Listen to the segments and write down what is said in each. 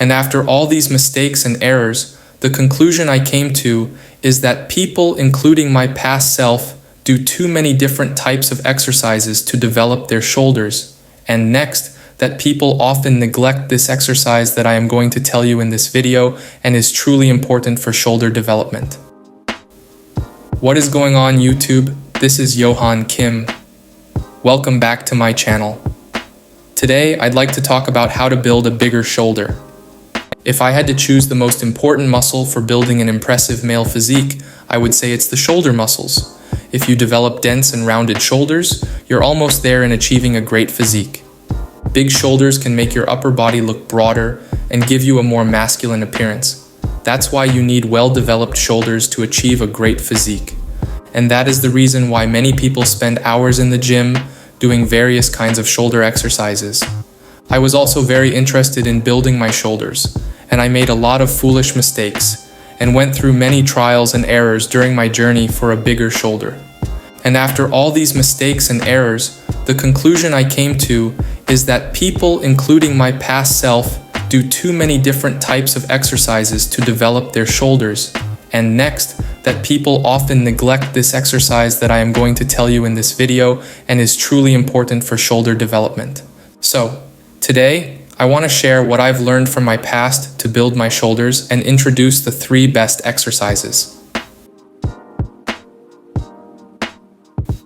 And after all these mistakes and errors, the conclusion I came to is that people, including my past self, do too many different types of exercises to develop their shoulders. And next, that people often neglect this exercise that I am going to tell you in this video and is truly important for shoulder development. What is going on, YouTube? This is Johan Kim. Welcome back to my channel. Today, I'd like to talk about how to build a bigger shoulder. If I had to choose the most important muscle for building an impressive male physique, I would say it's the shoulder muscles. If you develop dense and rounded shoulders, you're almost there in achieving a great physique. Big shoulders can make your upper body look broader and give you a more masculine appearance. That's why you need well-developed shoulders to achieve a great physique. And that is the reason why many people spend hours in the gym doing various kinds of shoulder exercises. I was also very interested in building my shoulders, and I made a lot of foolish mistakes and went through many trials and errors during my journey for a bigger shoulder. And after all these mistakes and errors, the conclusion I came to is that people, including my past self, do too many different types of exercises to develop their shoulders. And next, that people often neglect this exercise that I am going to tell you in this video and is truly important for shoulder development. So, today, I want to share what I've learned from my past to build my shoulders and introduce the 3 best exercises.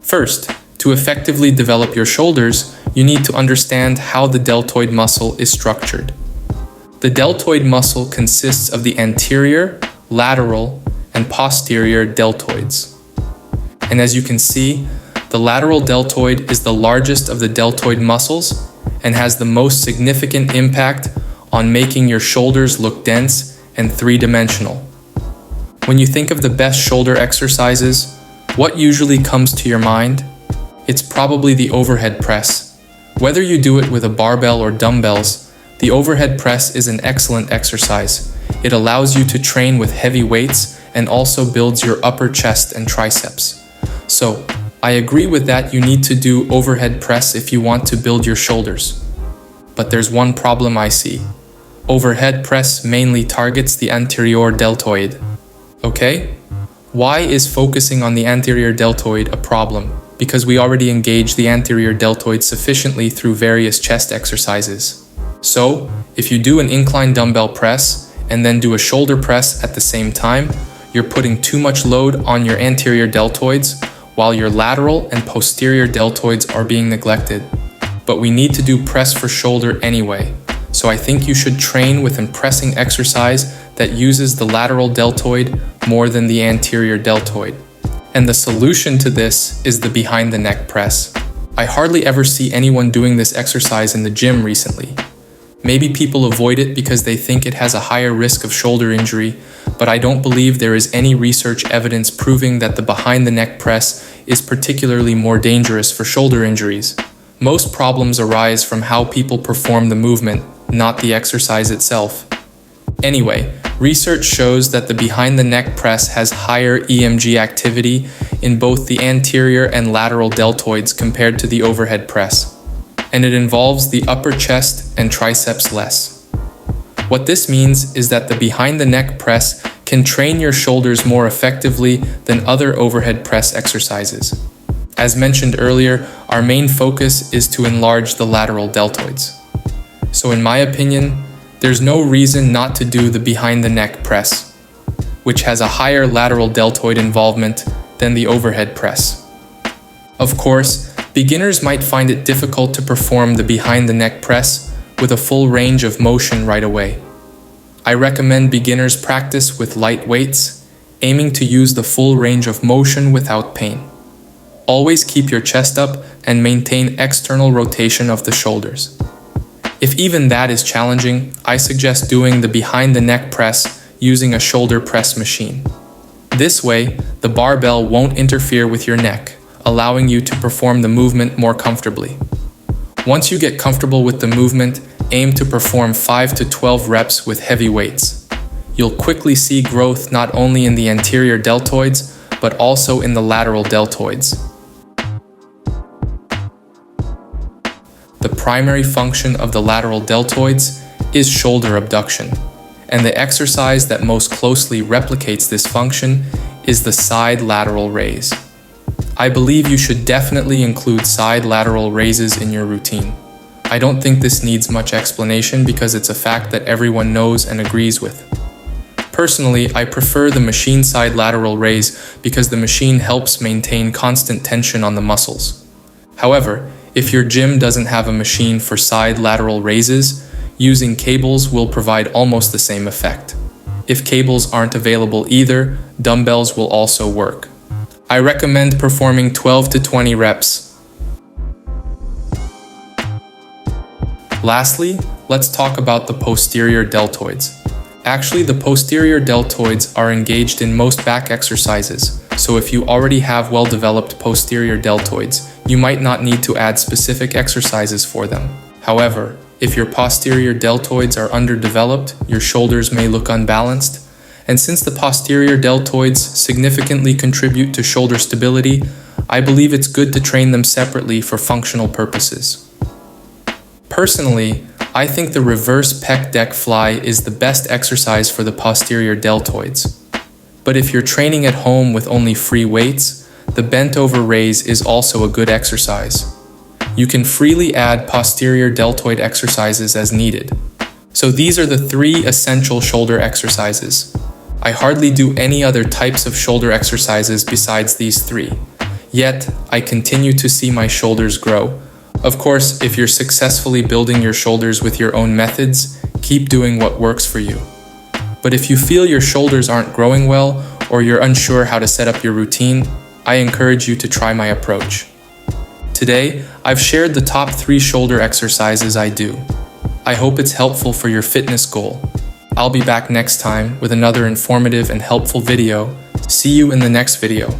First, to effectively develop your shoulders, you need to understand how the deltoid muscle is structured. The deltoid muscle consists of the anterior, lateral, and posterior deltoids. And as you can see, the lateral deltoid is the largest of the deltoid muscles and has the most significant impact on making your shoulders look dense and 3-dimensional. When you think of the best shoulder exercises, what usually comes to your mind? It's probably the overhead press. Whether you do it with a barbell or dumbbells, the overhead press is an excellent exercise. It allows you to train with heavy weights and also builds your upper chest and triceps. So, I agree with that you need to do overhead press if you want to build your shoulders. But there's one problem I see. Overhead press mainly targets the anterior deltoid. Okay? Why is focusing on the anterior deltoid a problem? Because we already engage the anterior deltoid sufficiently through various chest exercises. So, if you do an incline dumbbell press and then do a shoulder press at the same time, you're putting too much load on your anterior deltoids while your lateral and posterior deltoids are being neglected. But we need to do press for shoulder anyway, so I think you should train with a pressing exercise that uses the lateral deltoid more than the anterior deltoid. And the solution to this is the behind the neck press. I hardly ever see anyone doing this exercise in the gym recently. Maybe people avoid it because they think it has a higher risk of shoulder injury, but I don't believe there is any research evidence proving that the behind the neck press is particularly more dangerous for shoulder injuries. Most problems arise from how people perform the movement, not the exercise itself. Anyway, research shows that the behind the neck press has higher EMG activity in both the anterior and lateral deltoids compared to the overhead press, and it involves the upper chest and triceps less. What this means is that the behind the neck press can train your shoulders more effectively than other overhead press exercises. As mentioned earlier, our main focus is to enlarge the lateral deltoids. So in my opinion, there's no reason not to do the behind the neck press, which has a higher lateral deltoid involvement than the overhead press. Of course, beginners might find it difficult to perform the behind the neck press with a full range of motion right away. I recommend beginners practice with light weights, aiming to use the full range of motion without pain. Always keep your chest up and maintain external rotation of the shoulders. If even that is challenging, I suggest doing the behind the neck press using a shoulder press machine. This way, the barbell won't interfere with your neck, allowing you to perform the movement more comfortably. Once you get comfortable with the movement, aim to perform 5 to 12 reps with heavy weights. You'll quickly see growth not only in the anterior deltoids, but also in the lateral deltoids. The primary function of the lateral deltoids is shoulder abduction, and the exercise that most closely replicates this function is the side lateral raise. I believe you should definitely include side lateral raises in your routine. I don't think this needs much explanation because it's a fact that everyone knows and agrees with. Personally, I prefer the machine side lateral raise because the machine helps maintain constant tension on the muscles. However, if your gym doesn't have a machine for side lateral raises, using cables will provide almost the same effect. If cables aren't available either, dumbbells will also work. I recommend performing 12 to 20 reps. Lastly, let's talk about the posterior deltoids. Actually, the posterior deltoids are engaged in most back exercises, so if you already have well-developed posterior deltoids, you might not need to add specific exercises for them. However, if your posterior deltoids are underdeveloped, your shoulders may look unbalanced, and since the posterior deltoids significantly contribute to shoulder stability, I believe it's good to train them separately for functional purposes. Personally, I think the reverse pec deck fly is the best exercise for the posterior deltoids. But if you're training at home with only free weights, the bent over raise is also a good exercise. You can freely add posterior deltoid exercises as needed. So these are the 3 essential shoulder exercises. I hardly do any other types of shoulder exercises besides these 3. Yet, I continue to see my shoulders grow. Of course, if you're successfully building your shoulders with your own methods, keep doing what works for you. But if you feel your shoulders aren't growing well, or you're unsure how to set up your routine, I encourage you to try my approach. Today, I've shared the top 3 shoulder exercises I do. I hope it's helpful for your fitness goal. I'll be back next time with another informative and helpful video. See you in the next video.